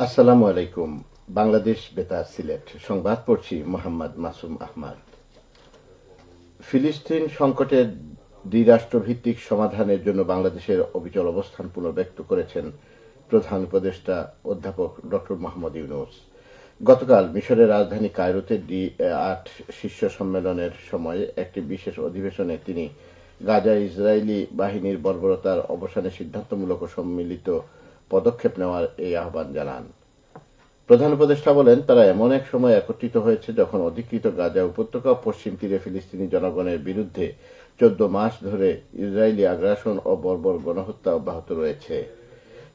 আসসালামু আলাইকুম। বাংলাদেশ বেতার সিলেট সংবাদ পড়ছি মোহাম্মদ মাসুম আহমদ। ফিলিস্তিন সংকটের দ্বিরাষ্ট্রভিত্তিক সমাধানের জন্য বাংলাদেশের অবিচল অবস্থান পুনর্ব্যক্ত করেছেন প্রধান উপদেষ্টা অধ্যাপক ডক্টর মোহাম্মদ ইউনূস। গতকাল মিশরের রাজধানী কায়রোতে D8 শীর্ষ সম্মেলনের সময় একটি বিশেষ অধিবেশনে তিনি গাজায় ইসরায়েলি বাহিনীর বর্বরতার অবসানে সিদ্ধান্তমূলক ও সম্মিলিত পদক্ষেপ নেওয়ার এই আহ্বান জানান। প্রধান উপদেষ্টা বলেন, তারা এমন এক সময় একত্রিত হয়েছে যখন অধিকৃত গাজা উপত্যকা পশ্চিম তীরে ফিলিস্তিনি জনগণের বিরুদ্ধে 14 মাস ধরে ইসরায়েলি আগ্রাসন ও বর্বর গণহত্যা অব্যাহত রয়েছে।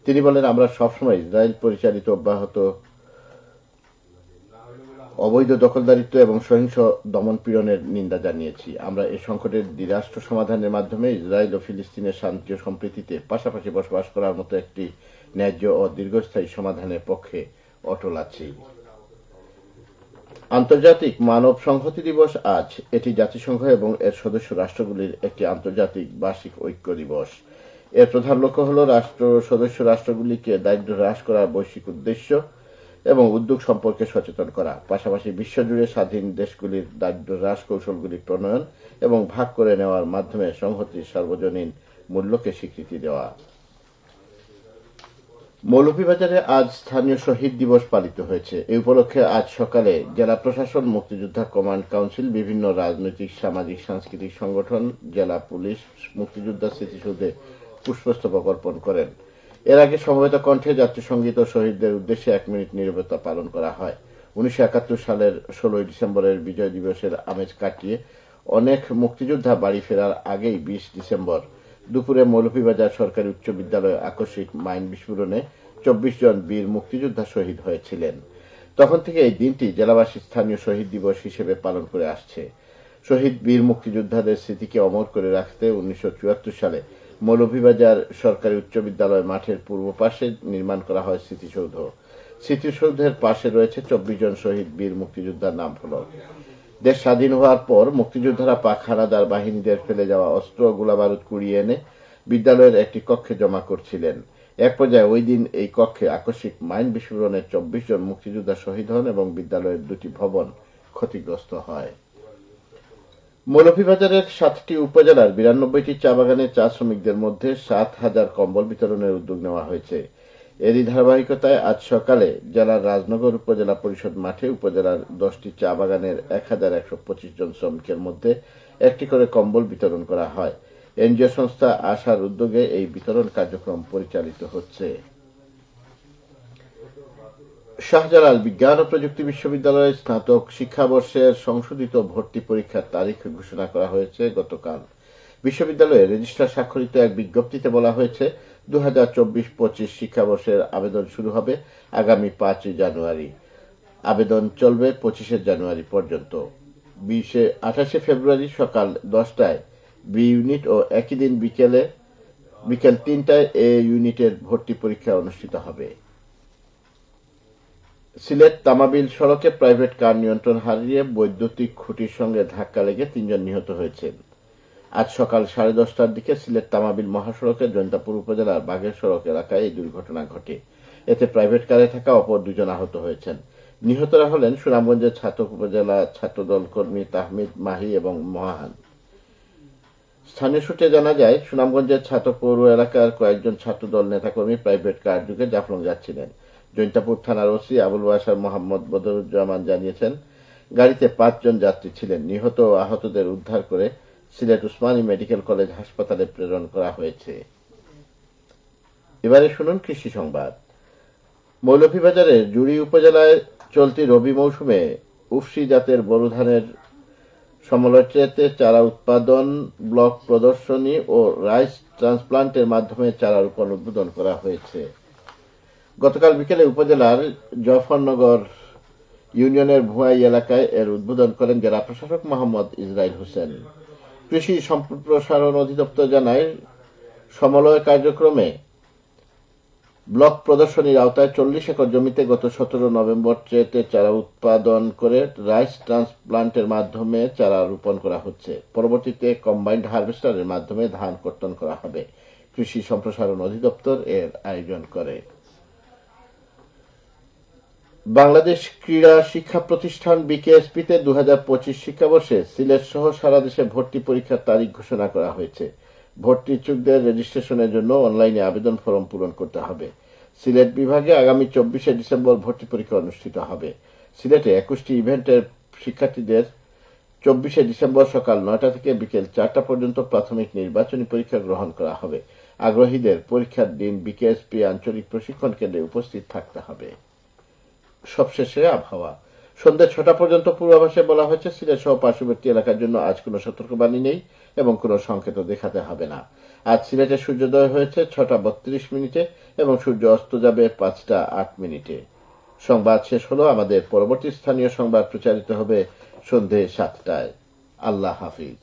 তিনি বলেন, আমরা সবসময় ইসরায়েল পরিচালিত অবৈধ দখলদারিত্ব এবং সহিংস দমনপীড়নের নিন্দা জানিয়েছি। আমরা এই সংকটের দ্বিরাষ্ট্র সমাধানের মাধ্যমে ইসরায়েল ও ফিলিস্তিনের শান্তি ও সম্প্রীতিতে পাশাপাশি বসবাস করার মতো একটি ন্যায্য ও দীর্ঘস্থায়ী সমাধানের পক্ষে অটল আছি। আন্তর্জাতিক মানব সংহতি দিবস আজ। এটি জাতিসংঘ এবং এর সদস্য রাষ্ট্রগুলির একটি আন্তর্জাতিক বার্ষিক ঐক্য দিবস। এর প্রধান লক্ষ্য হল সদস্য রাষ্ট্রগুলিকে দারিদ্র্য হ্রাস করার বৈশ্বিক উদ্দেশ্য এবং উদ্যোগ সম্পর্কে সচেতন করা, পাশাপাশি বিশ্বজুড়ে স্বাধীন দেশগুলির দারিদ্র্য হ্রাস কৌশলগুলি প্রণয়ন এবং ভাগ করে নেওয়ার মাধ্যমে সংহতির সার্বজনীন মূল্যকে স্বীকৃতি দেওয়া। মৌলভীবাজারে আজ স্থানীয় শহীদ দিবস পালিত হয়েছে। এই উপলক্ষে আজ সকালে জেলা প্রশাসন, মুক্তিযোদ্ধা কমান্ড কাউন্সিল, বিভিন্ন রাজনৈতিক, সামাজিক, সাংস্কৃতিক সংগঠন, জেলা পুলিশ মুক্তিযোদ্ধা স্মৃতিসৌধে পুষ্পস্তবক অর্পণ করেন। এর আগে সমবেত কণ্ঠে জাতীয় সঙ্গীত ও শহীদদের উদ্দেশ্যে 1 মিনিট নীরবতা পালন করা হয়। 1971 সালের 16 ডিসেম্বরের বিজয় দিবসের আমেজ কাটিয়ে অনেক মুক্তিযোদ্ধা বাড়ি ফেরার আগেই 20 ডিসেম্বর দুপুরে মৌলভীবাজার সরকারি উচ্চ বিদ্যালয়ে আকস্মিক মাইন বিস্ফোরণে 24 জন বীর মুক্তিযোদ্ধা শহীদ হয়েছিলেন। তখন থেকে এই দিনটি জেলাবাসী স্থানীয় শহীদ দিবস হিসেবে পালন করে আসছে। শহীদ বীর মুক্তিযোদ্ধাদের স্মৃতিকে অমর করে রাখতে 1974 সালে মৌলভীবাজার সরকারি উচ্চ বিদ্যালয় মাঠের পূর্ব পাশে নির্মাণ করা হয় স্মৃতিসৌধ। স্মৃতিসৌধের পাশে রয়েছে 24 জন শহীদ বীর মুক্তিযোদ্ধার নাম ফলক। দেশ স্বাধীন হওয়ার পর মুক্তিযোদ্ধারা পাক হানাদার বাহিনীদের ফেলে যাওয়া অস্ত্র ও গোলাবারুদ কুড়িয়ে এনে বিদ্যালয়ের একটি কক্ষে জমা করছিলেন। এক পর্যায়ে ওই দিন এই কক্ষে আকস্মিক মাইন বিস্ফোরণে 24 জন মুক্তিযোদ্ধা শহীদ হন এবং বিদ্যালয়ের 2টি ভবন ক্ষতিগ্রস্ত হয়। মৌলভীবাজারের 7টি উপজেলার 92টি চা বাগানের চা শ্রমিকদের মধ্যে 7,000 কম্বল বিতরণের উদ্যোগ নেওয়া হয়েছে। এরই ধারাবাহিকতায় আজ সকালে জেলার রাজনগর উপজেলা পরিষদ মাঠে উপজেলার 10টি চা বাগানের 1,125 জন শ্রমিকের মধ্যে একটি করে কম্বল বিতরণ করা হয়। এনজিও সংস্থা আশার উদ্যোগে এই বিতরণ কার্যক্রম পরিচালিত হচ্ছে। শাহজালাল বিজ্ঞান ও প্রযুক্তি বিশ্ববিদ্যালয়ের স্নাতক শিক্ষাবর্ষের সংশোধিত ভর্তি পরীক্ষার তারিখ ঘোষণা করা হয়েছে গতকাল। বিশ্ববিদ্যালয়ের রেজিস্ট্রার স্বাক্ষরিত এক বিজ্ঞপ্তিতে বলা হয়েছে, 2024-25 শিক্ষাবর্ষের আবেদন শুরু হবে আগামী 5 জানুয়ারি। আবেদন চলবে 25 জানুয়ারি পর্যন্ত। 28 ফেব্রুয়ারি সকাল 10টায় বি ইউনিট ও একই দিন বিকেল 3টায় এ ইউনিটের ভর্তি পরীক্ষা অনুষ্ঠিত হবে। সিলেট তামাবিল সড়কে প্রাইভেট কার নিয়ন্ত্রণ হারিয়ে বৈদ্যুতিক খুঁটির সঙ্গে ধাক্কা লেগে 3 জন নিহত হয়েছেন। আজ সকাল 10:30টার দিকে সিলেট তামাবিল মহাসড়কের জৈন্তাপুর উপজেলার বাঘের সড়ক এলাকায় এই দুর্ঘটনা ঘটে। এতে প্রাইভেট কারে থাকা অপর 2 জন আহত হয়েছেন। নিহতরা হলেন সুনামগঞ্জের ছাতক উপজেলা ছাত্রদল কর্মী তাহমিদ মাহি এবং মহান। স্থানীয় সূত্রে জানা যায়, সুনামগঞ্জের ছাতক পৌর এলাকার কয়েকজন ছাত্রদল নেতাকর্মী প্রাইভেট কার যুগে জাফলং যাচ্ছিলেন। জৈন্তাপুর থানার ওসি আবুল বাশার মোহাম্মদ বদরুজ্জামান জানিয়েছেন, গাড়িতে 5 জন যাত্রী ছিলেন। নিহত ও আহতদের উদ্ধার করে সিলেট উসমানী মেডিকেল কলেজ হাসপাতালে প্রেরণ করা হয়েছে। এবারে শুনুন কৃষি সংবাদ। মৌলভীবাজারের জুড়ি উপজেলায় চলতি রবি মৌসুমে উফশি জাতের বোরো ধানের সমলচেতে চারা উৎপাদন, ব্লক প্রদর্শনী ও রাইস ট্রান্সপ্লান্টের মাধ্যমে চারা রোপণ উদ্বোধন করা হয়েছে। গতকাল বিকেলে উপজেলার জফরনগর ইউনিয়নের ভুয়াই এলাকায় এর উদ্বোধন করেন জেলা প্রশাসক মোহাম্মদ ইসরাইল হোসেন। কৃষি সম্প্রসারণ অধিদপ্তর জানায়, সমলয় কার্যক্রমে ব্লক প্রদর্শনীর আওতায় 40 একর জমিতে গত 17 নভেম্বর চেতে চারা উৎপাদন করে রাইস ট্রান্সপ্লান্টের মাধ্যমে চারা রোপণ করা হচ্ছে। পরবর্তীতে কম্বাইন্ড হারভেস্টারের মাধ্যমে ধান কর্তন করা হবে। কৃষি সম্প্রসারণ অধিদপ্তর এর আয়োজন করে। বাংলাদেশ ক্রীড়া শিক্ষা প্রতিষ্ঠান বিকেএসপিতে 2025 শিক্ষাবর্ষে সিলেট সহ সারা দেশে ভর্তি পরীক্ষার তারিখ ঘোষণা করা হয়েছে। ভর্তি ইচ্ছুকদের রেজিস্ট্রেশনের জন্য অনলাইনে আবেদন ফরম পূরণ করতে হবে। সিলেট বিভাগে আগামী 24শে ডিসেম্বর ভর্তি পরীক্ষা অনুষ্ঠিত হবে। সিলেটে 21টি ইভেন্টের শিক্ষার্থীদের 24শে ডিসেম্বর সকাল 9টা থেকে বিকেল 4টা পর্যন্ত প্রাথমিক নির্বাচনী পরীক্ষা গ্রহণ করা হবে। আগ্রহীদের পরীক্ষার দিন বিকেএসপি আঞ্চলিক প্রশিক্ষণ কেন্দ্রে উপস্থিত থাকতে হবে। সবশেষে আবহাওয়া। সন্ধ্যা 6টা পর্যন্ত পূর্বাভাসে বলা হয়েছে সিলেট সহ পার্শ্ববর্তী এলাকার জন্য আজ কোনো সতর্কবাণী নেই এবং কোনো সংকেত দেখাতে হবে না। আজ সিলেটে সূর্যোদয় হয়েছে 6টা 32 মিনিটে এবং সূর্য অস্ত যাবে 5টা 8 মিনিটে। সংবাদ শেষ হলো। আমাদের পরবর্তী স্থানীয় সংবাদ প্রচারিত হবে সন্ধে 7টায়। আল্লাহ হাফিজ।